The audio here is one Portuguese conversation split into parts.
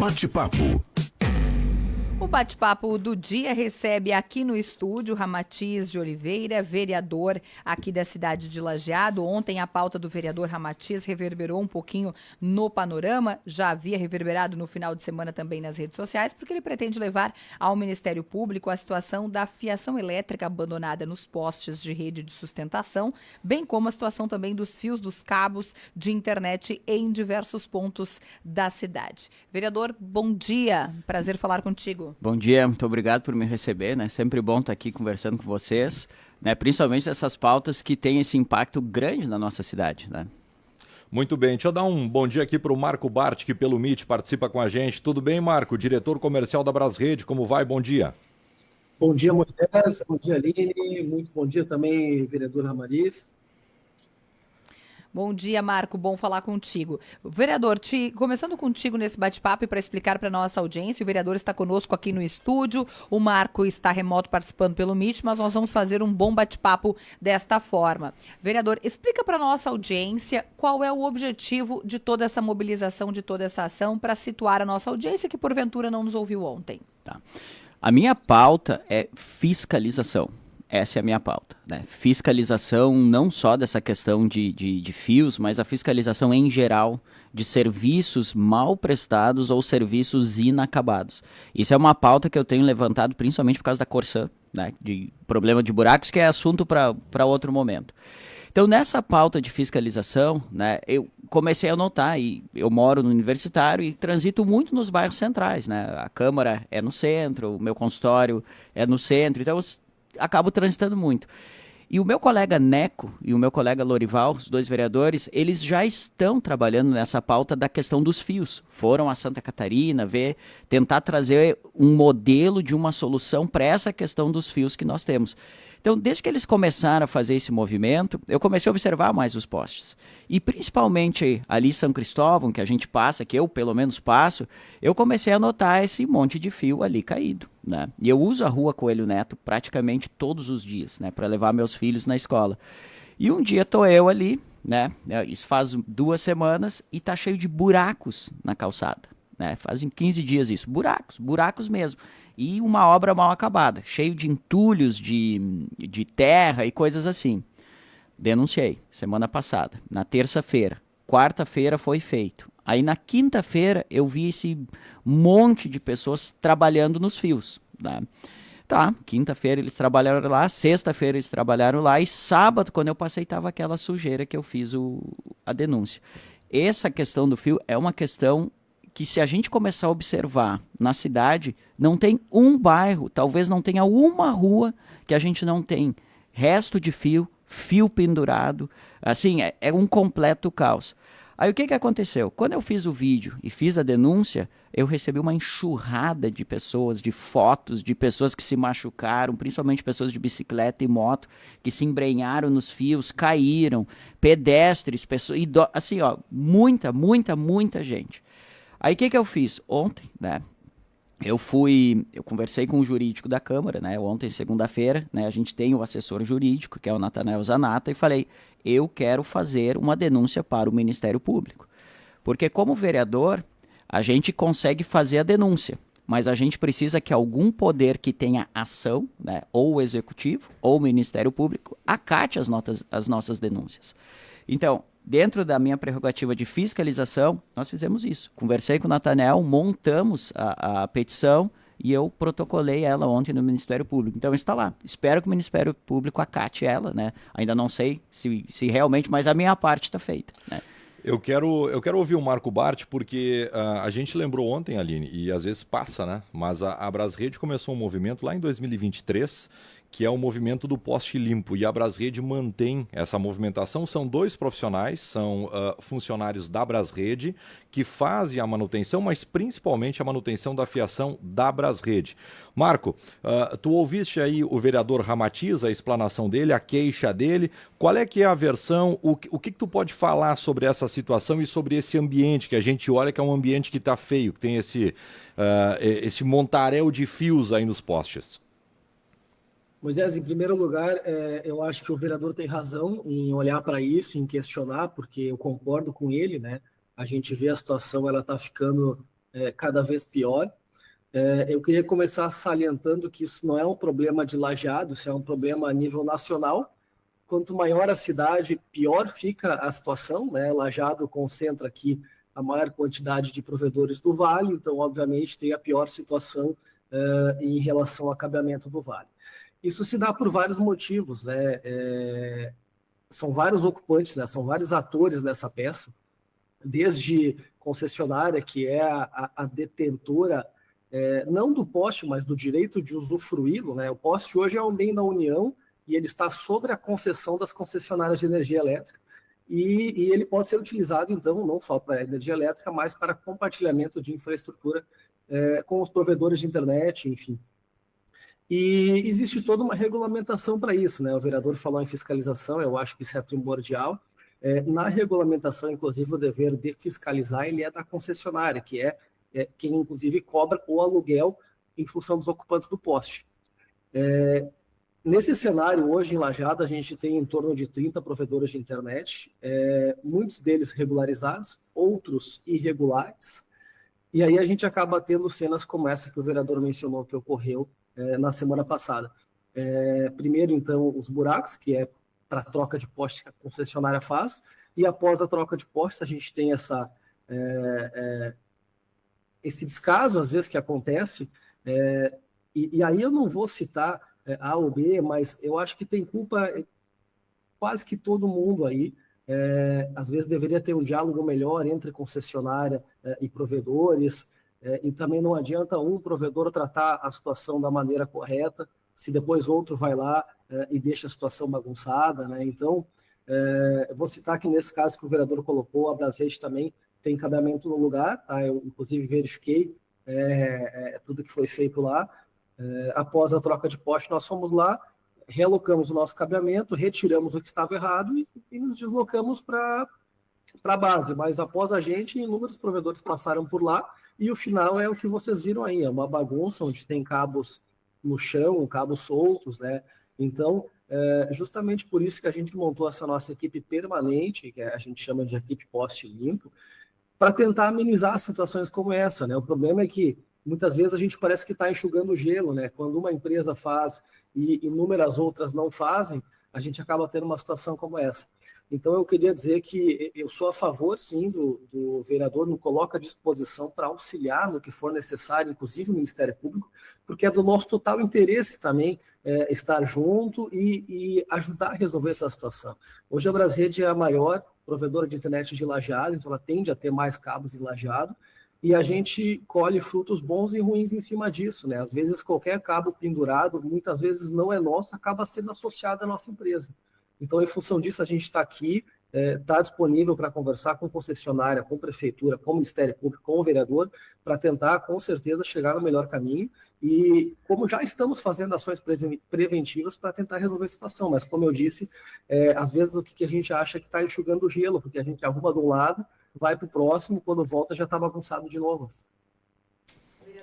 Bate-papo. O bate-papo do dia recebe aqui no estúdio Ramatiz de Oliveira, vereador aqui da cidade de Lajeado. Ontem a pauta do vereador Ramatiz reverberou um pouquinho no panorama, já havia reverberado no final de semana também nas redes sociais, porque ele pretende levar ao Ministério Público a situação da fiação elétrica abandonada nos postes de rede de sustentação, bem como a situação também dos fios dos cabos de internet em diversos pontos da cidade. Vereador, bom dia, prazer falar contigo. Bom dia, muito obrigado por me receber, né? Sempre bom estar aqui conversando com vocês, né? Principalmente dessas pautas que têm esse impacto grande na nossa cidade, né? Muito bem, deixa eu dar um bom dia aqui para o Marco Bart, que pelo Meet participa com a gente. Tudo bem, Marco? Diretor comercial da Brasrede, como vai? Bom dia. Bom dia, Moisés. Bom dia, Aline. Muito bom dia também, vereador Ramatiz. Bom dia, Marco. Bom falar contigo. Vereador, começando contigo nesse bate-papo e para explicar para a nossa audiência, o vereador está conosco aqui no estúdio, o Marco está remoto participando pelo Meet, mas nós vamos fazer um bom bate-papo desta forma. Vereador, explica para a nossa audiência qual é o objetivo de toda essa mobilização, de toda essa ação, para situar a nossa audiência que porventura não nos ouviu ontem. Tá. A minha pauta é fiscalização. Essa é a minha pauta, né? Fiscalização não só dessa questão de fios, mas a fiscalização em geral de serviços mal prestados ou serviços inacabados. Isso é uma pauta que eu tenho levantado principalmente por causa da Corsã, né? De problema de buracos, que é assunto para outro momento. Então, nessa pauta de fiscalização, né, eu comecei a notar, e eu moro no Universitário e transito muito nos bairros centrais, né? A Câmara é no centro, o meu consultório é no centro, então acabo transitando muito. E o meu colega Neco e o meu colega Lorival, os dois vereadores, eles já estão trabalhando nessa pauta da questão dos fios. Foram a Santa Catarina tentar trazer um modelo de uma solução para essa questão dos fios que nós temos. Então, desde que eles começaram a fazer esse movimento, eu comecei a observar mais os postes. E principalmente ali São Cristóvão, que a gente passa, que eu pelo menos passo, eu comecei a notar esse monte de fio ali caído, né? E eu uso a Rua Coelho Neto praticamente todos os dias, né, para levar meus filhos na escola. E um dia tô eu ali, né, isso faz 2 semanas, e tá cheio de buracos na calçada, né? Fazem 15 dias isso, buracos mesmo. E uma obra mal acabada, cheio de entulhos de terra e coisas assim. Denunciei semana passada, na terça-feira. Quarta-feira foi feito. Aí na quinta-feira eu vi esse monte de pessoas trabalhando nos fios, né? Tá, quinta-feira eles trabalharam lá, sexta-feira eles trabalharam lá, e sábado, quando eu passei, estava aquela sujeira que eu fiz a denúncia. Essa questão do fio é uma questão que, se a gente começar a observar na cidade, não tem um bairro, talvez não tenha uma rua que a gente não tem resto de fio pendurado, assim, é um completo caos. Aí o que aconteceu? Quando eu fiz o vídeo e fiz a denúncia, eu recebi uma enxurrada de pessoas, de fotos, de pessoas que se machucaram, principalmente pessoas de bicicleta e moto, que se embrenharam nos fios, caíram, pedestres, pessoas, assim, ó, muita gente. Aí o que eu fiz? Ontem, né? Eu conversei com o jurídico da Câmara, né? Ontem, segunda-feira, né? A gente tem o assessor jurídico, que é o Natanael Zanata, e falei, eu quero fazer uma denúncia para o Ministério Público. Porque como vereador, a gente consegue fazer a denúncia, mas a gente precisa que algum poder que tenha ação, né? Ou o Executivo, ou o Ministério Público, acate as nossas denúncias. Então, dentro da minha prerrogativa de fiscalização, nós fizemos isso. Conversei com o Natanael, montamos a petição e eu protocolei ela ontem no Ministério Público. Então está lá. Espero que o Ministério Público acate ela, né? Ainda não sei se realmente, mas a minha parte está feita, né? Eu quero ouvir o Marco Bart, porque a gente lembrou ontem, Aline, e às vezes passa, né? Mas a Brasrede começou um movimento lá em 2023, que é o movimento do poste limpo, e a Brasrede mantém essa movimentação. São 2 profissionais, são funcionários da Brasrede, que fazem a manutenção, mas principalmente a manutenção da fiação da Brasrede. Marco, tu ouviste aí o vereador Ramatiz, a explanação dele, a queixa dele. Qual é que é a versão, o que tu pode falar sobre essa situação e sobre esse ambiente que a gente olha que é um ambiente que está feio, que tem esse montaréu de fios aí nos postes? Moisés, em primeiro lugar, eu acho que o vereador tem razão em olhar para isso, em questionar, porque eu concordo com ele, né? A gente vê a situação, ela está ficando cada vez pior. Eu queria começar salientando que isso não é um problema de Lajeado, isso é um problema a nível nacional. Quanto maior a cidade, pior fica a situação, né? Lajeado concentra aqui a maior quantidade de provedores do Vale, então, obviamente, tem a pior situação em relação ao acabeamento do Vale. Isso se dá por vários motivos, né? São vários ocupantes, né? São vários atores nessa peça, desde concessionária, que é a detentora, não do poste, mas do direito de usufruí-lo, né? O poste hoje é um bem da União e ele está sobre a concessão das concessionárias de energia elétrica e ele pode ser utilizado, então, não só para energia elétrica, mas para compartilhamento de infraestrutura com os provedores de internet, enfim. E existe toda uma regulamentação para isso, né? O vereador falou em fiscalização, eu acho que isso é primordial. Na regulamentação, inclusive, o dever de fiscalizar ele é da concessionária, que é quem, inclusive, cobra o aluguel em função dos ocupantes do poste. Nesse cenário, hoje, em Lajeado, a gente tem em torno de 30 provedores de internet, muitos deles regularizados, outros irregulares, e aí a gente acaba tendo cenas como essa que o vereador mencionou, que ocorreu na semana passada. Primeiro, então, os buracos, que é para a troca de poste que a concessionária faz, e após a troca de poste, a gente tem esse descaso, às vezes, que acontece, e aí eu não vou citar A ou B, mas eu acho que tem culpa quase que todo mundo aí. Às vezes deveria ter um diálogo melhor entre concessionária e provedores, e também não adianta um provedor tratar a situação da maneira correta, se depois outro vai lá e deixa a situação bagunçada, né? Então, eu vou citar que nesse caso que o vereador colocou, a Brasrede também tem cabeamento no lugar, tá? Eu, inclusive, verifiquei tudo que foi feito lá. Após a troca de poste, nós fomos lá, realocamos o nosso cabeamento, retiramos o que estava errado e nos deslocamos para a base. Mas após a gente, inúmeros provedores passaram por lá e o final é o que vocês viram aí, é uma bagunça onde tem cabos no chão, cabos soltos, né? Então, justamente por isso que a gente montou essa nossa equipe permanente, que a gente chama de equipe poste limpo, para tentar amenizar situações como essa, né? O problema é que muitas vezes a gente parece que está enxugando gelo, né? Quando uma empresa faz e inúmeras outras não fazem, a gente acaba tendo uma situação como essa. Então, eu queria dizer que eu sou a favor, sim, do vereador nos coloca à disposição para auxiliar no que for necessário, inclusive o Ministério Público, porque é do nosso total interesse também estar junto e ajudar a resolver essa situação. Hoje a Brasrede é a maior provedora de internet de Lajeado, então ela tende a ter mais cabos em Lajeado, e a gente colhe frutos bons e ruins em cima disso, né? Às vezes qualquer cabo pendurado, muitas vezes não é nosso, acaba sendo associado à nossa empresa. Então, em função disso, a gente está aqui, está disponível para conversar com concessionária, com prefeitura, com o Ministério Público, com o vereador, para tentar, com certeza, chegar no melhor caminho. E como já estamos fazendo ações preventivas para tentar resolver a situação, mas como eu disse, às vezes o que a gente acha é que está enxugando o gelo, porque a gente arruma de um lado, vai para o próximo, quando volta já está bagunçado de novo.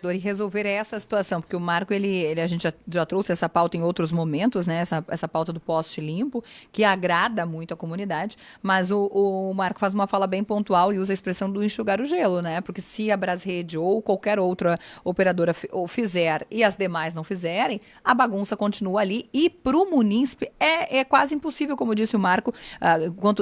E resolver essa situação, porque o Marco, a gente já trouxe essa pauta em outros momentos, né? Essa pauta do poste limpo, que agrada muito a comunidade, mas o Marco faz uma fala bem pontual e usa a expressão do enxugar o gelo, né? Porque se a Brasrede ou qualquer outra operadora fizer e as demais não fizerem, a bagunça continua ali e para o munícipe é quase impossível, como disse o Marco,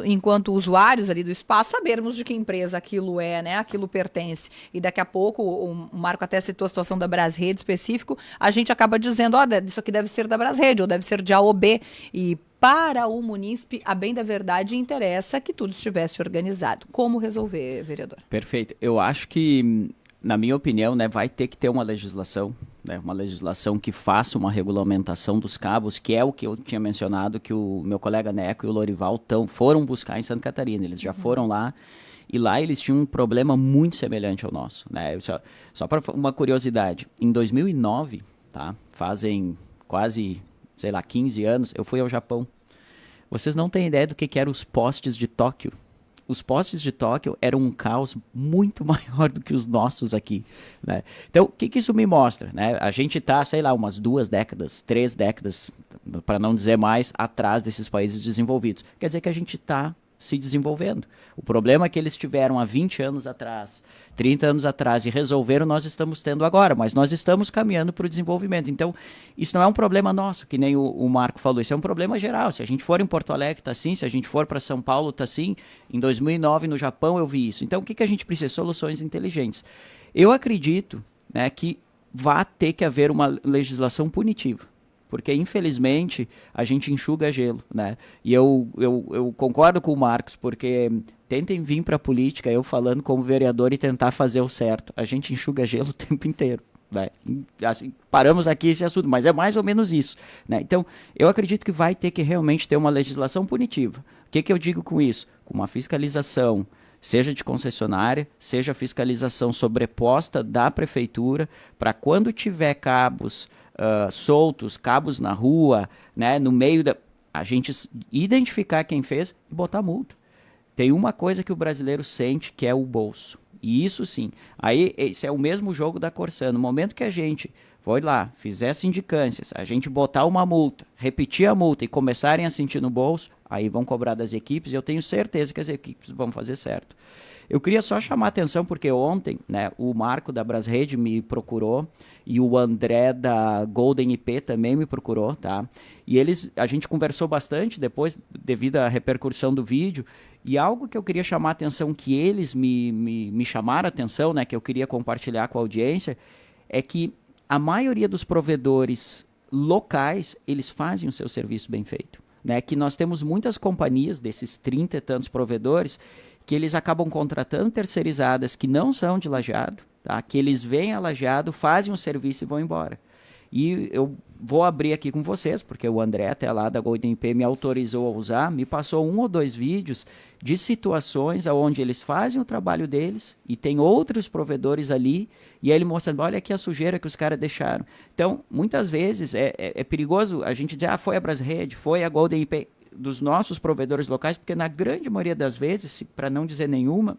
enquanto usuários ali do espaço, sabermos de que empresa aquilo é, né? Aquilo pertence. E daqui a pouco, o Marco até citou a situação da Brasrede específico, a gente acaba dizendo, isso aqui deve ser da Brasrede ou deve ser de A ou B. E para o munícipe, a bem da verdade, interessa que tudo estivesse organizado. Como resolver, vereador? Perfeito. Eu acho que, na minha opinião, né, vai ter que ter uma legislação, né, uma legislação que faça uma regulamentação dos cabos, que é o que eu tinha mencionado, que o meu colega Neco e o Lorival foram buscar em Santa Catarina. Eles já foram lá. E lá eles tinham um problema muito semelhante ao nosso, né? Só para uma curiosidade, em 2009, tá? Fazem quase, 15 anos, eu fui ao Japão. Vocês não têm ideia do que eram os postes de Tóquio. Os postes de Tóquio eram um caos muito maior do que os nossos aqui, né? Então, o que isso me mostra, né? A gente está, umas 2 décadas, 3 décadas, para não dizer mais, atrás desses países desenvolvidos. Quer dizer que a gente está se desenvolvendo. O problema que eles tiveram há 20 anos atrás, 30 anos atrás e resolveram, nós estamos tendo agora, mas nós estamos caminhando para o desenvolvimento. Então, isso não é um problema nosso, que nem o Marco falou, isso é um problema geral. Se a gente for em Porto Alegre, está assim, se a gente for para São Paulo, está assim. Em 2009, no Japão, eu vi isso. Então, o que a gente precisa? Soluções inteligentes. Eu acredito, né, que vai ter que haver uma legislação punitiva. Porque, infelizmente, a gente enxuga gelo, né? E eu concordo com o Marcos, porque tentem vir para a política, eu falando como vereador, e tentar fazer o certo. A gente enxuga gelo o tempo inteiro, né? Assim, paramos aqui esse assunto, mas é mais ou menos isso, né? Então, eu acredito que vai ter que realmente ter uma legislação punitiva. O que eu digo com isso? Com uma fiscalização, seja de concessionária, seja fiscalização sobreposta da prefeitura, para quando tiver cabos soltos, cabos na rua, né, no meio da... a gente identificar quem fez e botar multa. Tem uma coisa que o brasileiro sente, que é o bolso. E isso sim. Aí, esse é o mesmo jogo da Corsã. No momento que a gente foi lá, fizer sindicâncias, a gente botar uma multa, repetir a multa e começarem a sentir no bolso, aí vão cobrar das equipes, e eu tenho certeza que as equipes vão fazer certo. Eu queria só chamar a atenção, porque ontem, né, o Marco da Brasrede me procurou e o André da Golden IP também me procurou, tá? E a gente conversou bastante depois, devido à repercussão do vídeo, e algo que eu queria chamar a atenção, que eles me chamaram a atenção, né, que eu queria compartilhar com a audiência, é que a maioria dos provedores locais, eles fazem o seu serviço bem feito, né? Que nós temos muitas companhias, desses 30 e tantos provedores, que eles acabam contratando terceirizadas que não são de Lajeado, tá? Que eles vêm a Lajeado, fazem um serviço e vão embora. E eu vou abrir aqui com vocês, porque o André, até lá da Golden IP, me autorizou a usar, me passou 1 ou 2 vídeos de situações onde eles fazem o trabalho deles e tem outros provedores ali, e aí ele mostrando, olha aqui a sujeira que os caras deixaram. Então, muitas vezes é perigoso a gente dizer, foi a Brasrede, foi a Golden IP, dos nossos provedores locais, porque na grande maioria das vezes, para não dizer nenhuma,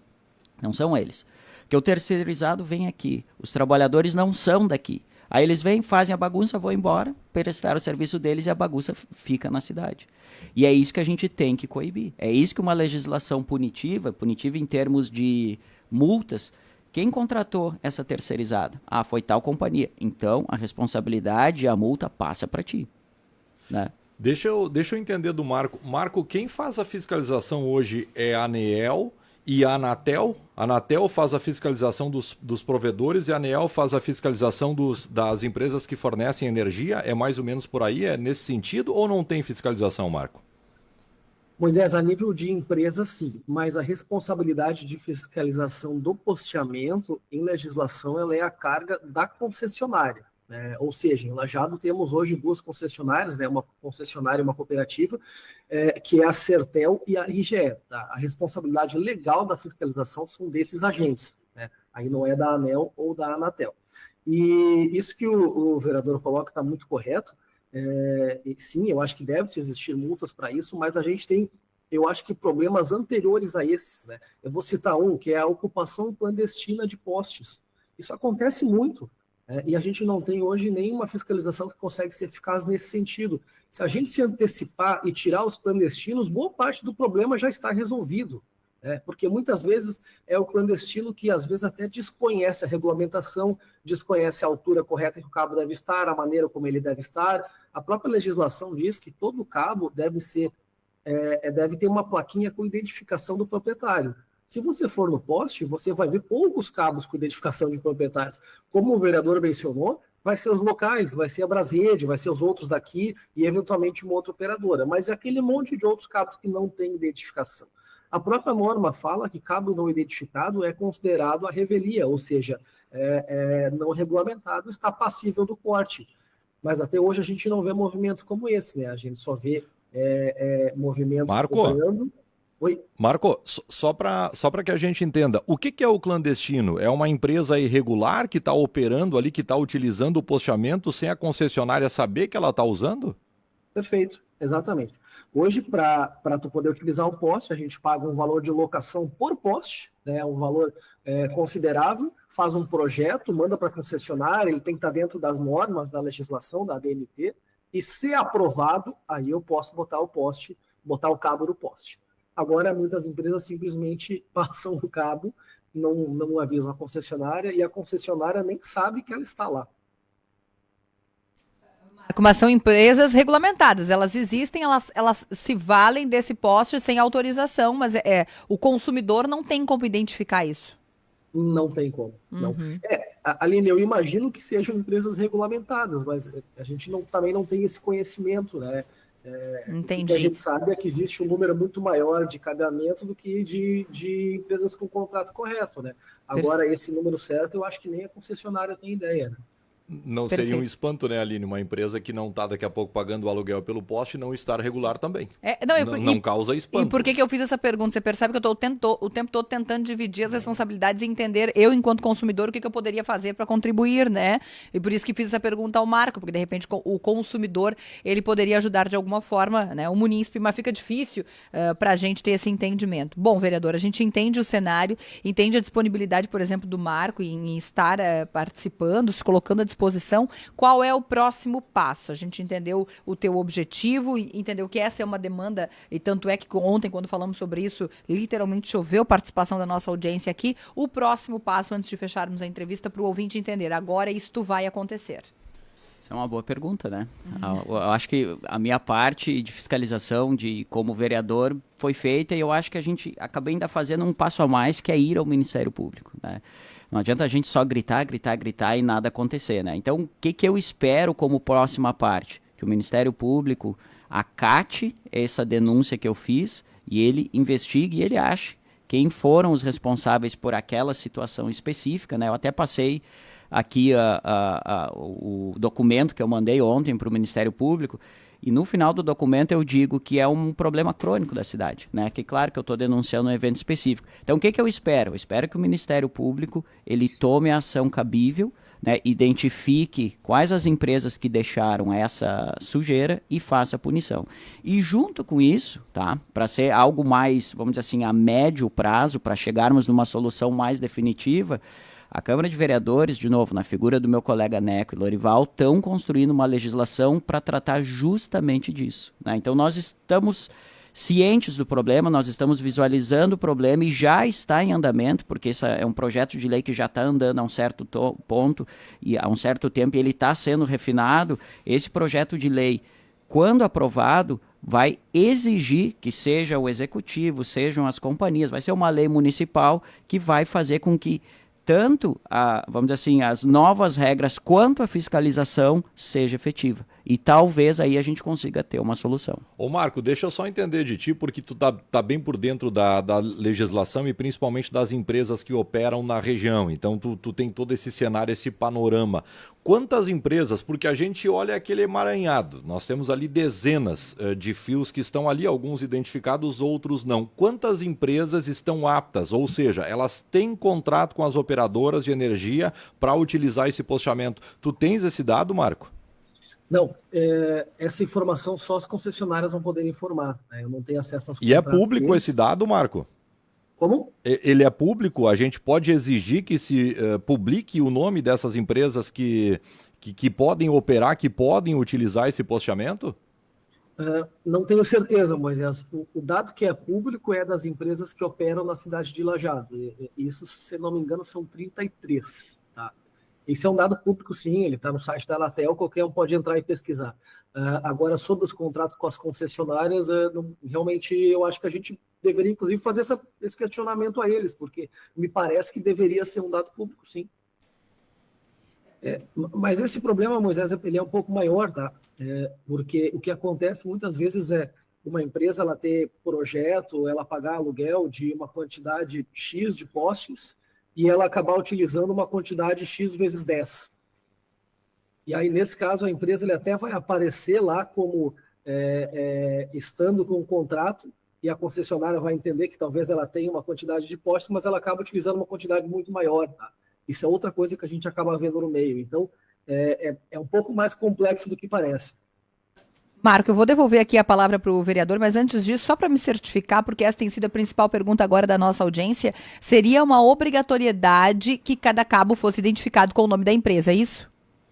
não são eles. Porque o terceirizado vem aqui, os trabalhadores não são daqui. Aí eles vêm, fazem a bagunça, vão embora, prestar o serviço deles e a bagunça fica na cidade. E é isso que a gente tem que coibir. É isso que uma legislação punitiva em termos de multas, quem contratou essa terceirizada? Foi tal companhia. Então, a responsabilidade e a multa passa para ti, né? Deixa eu entender do Marco. Marco, quem faz a fiscalização hoje é a ANEEL e a Anatel? A Anatel faz a fiscalização dos provedores e a ANEEL faz a fiscalização das empresas que fornecem energia? É mais ou menos por aí? É nesse sentido ou não tem fiscalização, Marco? Moisés, a nível de empresa, sim, mas a responsabilidade de fiscalização do posteamento em legislação ela é a carga da concessionária. Ou seja, em Lajeado temos hoje 2 concessionárias, né, uma concessionária e uma cooperativa, que é a Sertel e a RGE. Tá? A responsabilidade legal da fiscalização são desses agentes, né? Aí não é da ANEEL ou da Anatel. E isso que o vereador coloca está muito correto. Sim, eu acho que deve-se existir multas para isso, mas a gente tem, eu acho que problemas anteriores a esses, né? Eu vou citar um, que é a ocupação clandestina de postes. Isso acontece muito. E a gente não tem hoje nenhuma fiscalização que consegue ser eficaz nesse sentido. Se a gente se antecipar e tirar os clandestinos, boa parte do problema já está resolvido. Porque muitas vezes é o clandestino que às vezes até desconhece a regulamentação, desconhece a altura correta que o cabo deve estar, a maneira como ele deve estar. A própria legislação diz que todo cabo deve ter uma plaquinha com identificação do proprietário. Se você for no poste, você vai ver poucos cabos com identificação de proprietários. Como o vereador mencionou, vai ser os locais, vai ser a Brasrede, vai ser os outros daqui e eventualmente uma outra operadora. Mas é aquele monte de outros cabos que não tem identificação. A própria norma fala que cabo não identificado é considerado a revelia, ou seja, não regulamentado, está passível do corte. Mas até hoje a gente não vê movimentos como esse, né? A gente só vê movimentos operando. Oi? Marco, só para que a gente entenda, o que é o clandestino? É uma empresa irregular que está operando ali, que está utilizando o posteamento sem a concessionária saber que ela está usando? Perfeito, exatamente. Hoje, para tu poder utilizar o poste, a gente paga um valor de locação por poste, né, um valor considerável, faz um projeto, manda para a concessionária, ele tem que estar dentro das normas da legislação, da ABNT, e se aprovado, aí eu posso botar o cabo no poste. Agora, muitas empresas simplesmente passam o cabo, não avisam a concessionária, e a concessionária nem sabe que ela está lá. Mas são empresas regulamentadas, elas existem, elas se valem desse poste sem autorização, mas o consumidor não tem como identificar isso. Não tem como. Não. Uhum. Aline, eu imagino que sejam empresas regulamentadas, mas a gente também não tem esse conhecimento, né? Entendi. O que a gente sabe é que existe um número muito maior de cabeamentos do que de empresas com contrato correto, né? Agora, esse número certo, eu acho que nem a concessionária tem ideia, né? Não seria um espanto, né, Aline? Uma empresa que não está daqui a pouco pagando o aluguel pelo poste não estar regular também. Não causa espanto. E por que eu fiz essa pergunta? Você percebe que eu estou o tempo todo tentando dividir as responsabilidades e entender, eu, enquanto consumidor, o que eu poderia fazer para contribuir, né? E por isso que fiz essa pergunta ao Marco, porque de repente o consumidor, ele poderia ajudar de alguma forma, né? O munícipe, mas fica difícil para a gente ter esse entendimento. Bom, vereador, a gente entende o cenário, entende a disponibilidade, por exemplo, do Marco em estar participando, se colocando à disposição. Qual é o próximo passo? A gente entendeu o teu objetivo, entendeu que essa é uma demanda, e tanto é que ontem, quando falamos sobre isso, literalmente choveu participação da nossa audiência aqui. O próximo passo, antes de fecharmos a entrevista, para o ouvinte entender, agora isto vai acontecer. Isso é uma boa pergunta, né? Eu acho que a minha parte de fiscalização como vereador foi feita, e eu acho que a gente acaba ainda fazendo um passo a mais, que é ir ao Ministério Público, né? Não adianta a gente só gritar e nada acontecer, né? Então, o que eu espero como próxima parte? Que o Ministério Público acate essa denúncia que eu fiz e ele investigue e ele ache quem foram os responsáveis por aquela situação específica, né? Eu até passei aqui o documento que eu mandei ontem para o Ministério Público, e no final do documento eu digo que é um problema crônico da cidade, né? Que claro que eu estou denunciando um evento específico. Então o que eu espero? Eu espero que o Ministério Público ele tome a ação cabível, né? Identifique quais as empresas que deixaram essa sujeira e faça a punição. E junto com isso, tá? Para ser algo mais, vamos dizer assim, a médio prazo, para chegarmos numa solução mais definitiva, a Câmara de Vereadores, de novo, na figura do meu colega Neco e Lorival, estão construindo uma legislação para tratar justamente disso, né? Então nós estamos cientes do problema, nós estamos visualizando o problema e já está em andamento, porque esse é um projeto de lei que já está andando a um certo ponto e há um certo tempo, e ele está sendo refinado. Esse projeto de lei, quando aprovado, vai exigir que seja o executivo, sejam as companhias, vai ser uma lei municipal que vai fazer com que tanto, vamos dizer assim, as novas regras quanto a fiscalização seja efetiva. E talvez aí a gente consiga ter uma solução. Ô Marco, deixa eu só entender de ti, porque tu tá bem por dentro da legislação e principalmente das empresas que operam na região. Então tu tem todo esse cenário, esse panorama. Quantas empresas, porque a gente olha aquele emaranhado, nós temos ali dezenas de fios que estão ali, alguns identificados, outros não. Quantas empresas estão aptas, ou seja, elas têm contrato com as operadoras de energia para utilizar esse posteamento? Tu tens esse dado, Marco? Não, essa informação só as concessionárias vão poder informar, né? Eu não tenho acesso aos contratos. E é público deles. Esse dado, Marco? Como? Ele é público? A gente pode exigir que se publique o nome dessas empresas que podem operar, que podem utilizar esse posteamento? Não tenho certeza, Moisés. O dado que é público é das empresas que operam na cidade de Lajeado. Isso, se não me engano, são 33. Tá? Esse é um dado público, sim, ele está no site da Anatel, qualquer um pode entrar e pesquisar. Agora, sobre os contratos com as concessionárias, realmente eu acho que a gente deveria, inclusive, fazer esse questionamento a eles, porque me parece que deveria ser um dado público, sim. Mas esse problema, Moisés, ele é um pouco maior, tá? Porque o que acontece muitas vezes é uma empresa ela ter projeto, ela pagar aluguel de uma quantidade X de postes, e ela acabar utilizando uma quantidade X vezes 10. E aí, nesse caso, a empresa ele até vai aparecer lá como estando com o contrato, e a concessionária vai entender que talvez ela tenha uma quantidade de postes, mas ela acaba utilizando uma quantidade muito maior. Tá? Isso é outra coisa que a gente acaba vendo no meio. Então, é um pouco mais complexo do que parece. Marco, eu vou devolver aqui a palavra para o vereador, mas antes disso, só para me certificar, porque essa tem sido a principal pergunta agora da nossa audiência, seria uma obrigatoriedade que cada cabo fosse identificado com o nome da empresa, é isso?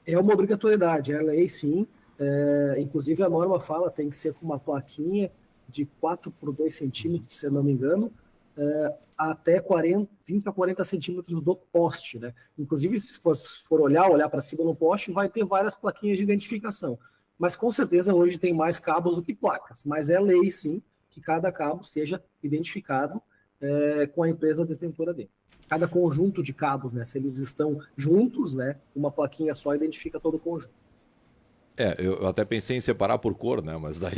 É uma obrigatoriedade, é lei sim. Inclusive a norma fala, tem que ser com uma plaquinha de 4 por 2 centímetros, se eu não me engano, até 20 a 40 centímetros do poste, né? Inclusive, se for olhar para cima no poste, vai ter várias plaquinhas de identificação. Mas com certeza hoje tem mais cabos do que placas. Mas é lei, sim, que cada cabo seja identificado com a empresa detentora dele. Cada conjunto de cabos, né? Se eles estão juntos, né? Uma plaquinha só identifica todo o conjunto. Eu até pensei em separar por cor, né? Mas daí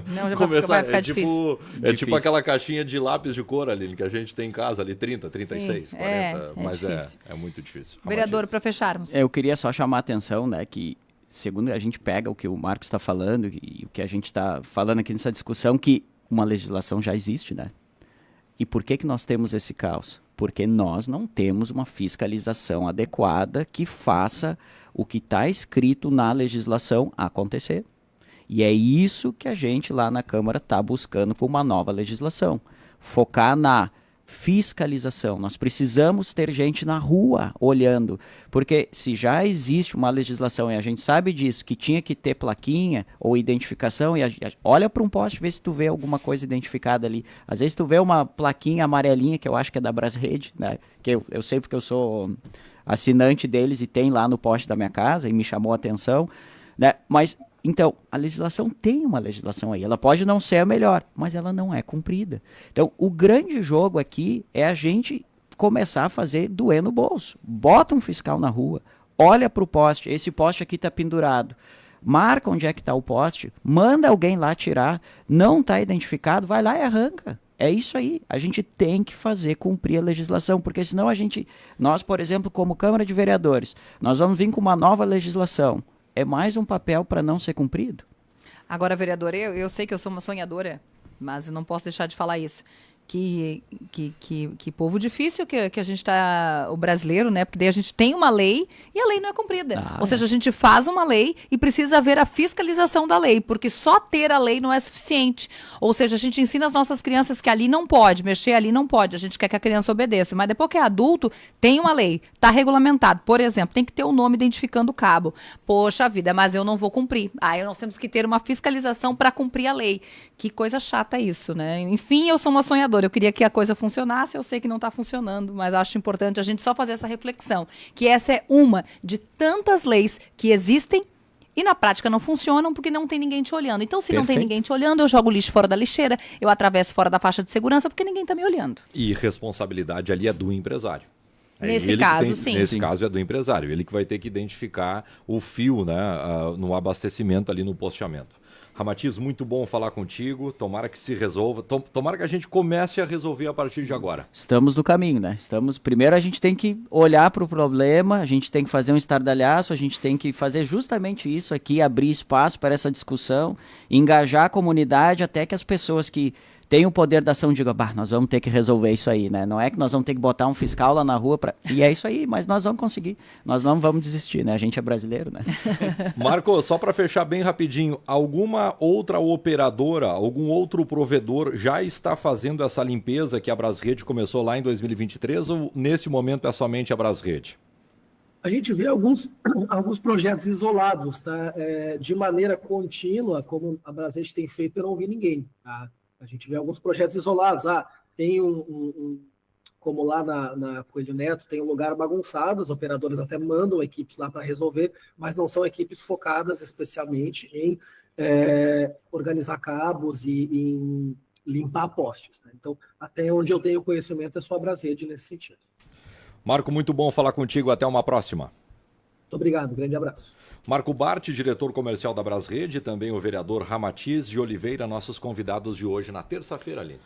Não, já vai ficar difícil. Tipo aquela caixinha de lápis de cor ali que a gente tem em casa ali, 30, 36, Sim, 40, mas difícil. É muito difícil. Vereador, para fecharmos. Eu queria só chamar a atenção, né, que segundo a gente pega o que o Marcos está falando e o que a gente está falando aqui nessa discussão, que uma legislação já existe, né? E por que nós temos esse caos? Porque nós não temos uma fiscalização adequada que faça o que está escrito na legislação acontecer. E é isso que a gente lá na Câmara está buscando com uma nova legislação. Focar na fiscalização. Nós precisamos ter gente na rua olhando, porque se já existe uma legislação e a gente sabe disso, que tinha que ter plaquinha ou identificação, olha para um poste, vê se tu vê alguma coisa identificada ali. Às vezes tu vê uma plaquinha amarelinha, que eu acho que é da Brasrede, né? Que eu sei porque eu sou assinante deles e tem lá no poste da minha casa e me chamou a atenção, né? Mas então, a legislação tem uma legislação aí. Ela pode não ser a melhor, mas ela não é cumprida. Então, o grande jogo aqui é a gente começar a fazer doer no bolso. Bota um fiscal na rua, olha para o poste, esse poste aqui está pendurado. Marca onde é que está o poste, manda alguém lá tirar, não está identificado, vai lá e arranca. É isso aí. A gente tem que fazer cumprir a legislação, porque senão nós, por exemplo, como Câmara de Vereadores, nós vamos vir com uma nova legislação. É mais um papel para não ser cumprido. Agora, vereador, eu sei que eu sou uma sonhadora, mas não posso deixar de falar isso. Que povo difícil que a gente está, o brasileiro, né? Porque daí a gente tem uma lei e a lei não é cumprida. Ou seja, a gente faz uma lei e precisa haver a fiscalização da lei, porque só ter a lei não é suficiente. Ou seja, a gente ensina as nossas crianças que ali não pode, mexer ali não pode, a gente quer que a criança obedeça. Mas depois que é adulto, tem uma lei, está regulamentado. Por exemplo, tem que ter o nome identificando o cabo. Poxa vida, mas eu não vou cumprir. Nós temos que ter uma fiscalização para cumprir a lei. Que coisa chata isso, né? Enfim, eu sou uma sonhadora. Eu queria que a coisa funcionasse, eu sei que não está funcionando, mas acho importante a gente só fazer essa reflexão, que essa é uma de tantas leis que existem e na prática não funcionam porque não tem ninguém te olhando. Então, se não tem ninguém te olhando, eu jogo lixo fora da lixeira, eu atravesso fora da faixa de segurança porque ninguém está me olhando. E responsabilidade ali é do empresário. Nesse caso, sim. Nesse caso é do empresário. Ele que vai ter que identificar o fio, né, no abastecimento ali no posteamento. Ramatiz, muito bom falar contigo. Tomara que se resolva. Tomara que a gente comece a resolver a partir de agora. Estamos no caminho, né? Primeiro a gente tem que olhar para o problema, a gente tem que fazer um estardalhaço, a gente tem que fazer justamente isso aqui, abrir espaço para essa discussão, engajar a comunidade até que as pessoas que têm o poder da ação digam, nós vamos ter que resolver isso aí, né? Não é que nós vamos ter que botar um fiscal lá na rua e é isso aí, mas nós vamos conseguir. Nós não vamos desistir, né? A gente é brasileiro, né? Marco, só para fechar bem rapidinho, alguma outra operadora, algum outro provedor já está fazendo essa limpeza que a Brasrede começou lá em 2023 ou nesse momento é somente a Brasrede? A gente vê alguns projetos isolados, tá? De maneira contínua, como a Brasrede tem feito, eu não vi ninguém, tá? A gente vê alguns projetos isolados. Tem como lá na Coelho Neto, tem um lugar bagunçado, os operadores até mandam equipes lá para resolver, mas não são equipes focadas especialmente em organizar cabos e em limpar postes, né? Então, até onde eu tenho conhecimento é só a Brasrede nesse sentido. Marco, muito bom falar contigo. Até uma próxima. Muito obrigado. Grande abraço. Marco Bart, diretor comercial da Brasrede, também o vereador Ramatiz de Oliveira, nossos convidados de hoje na terça-feira, Aline.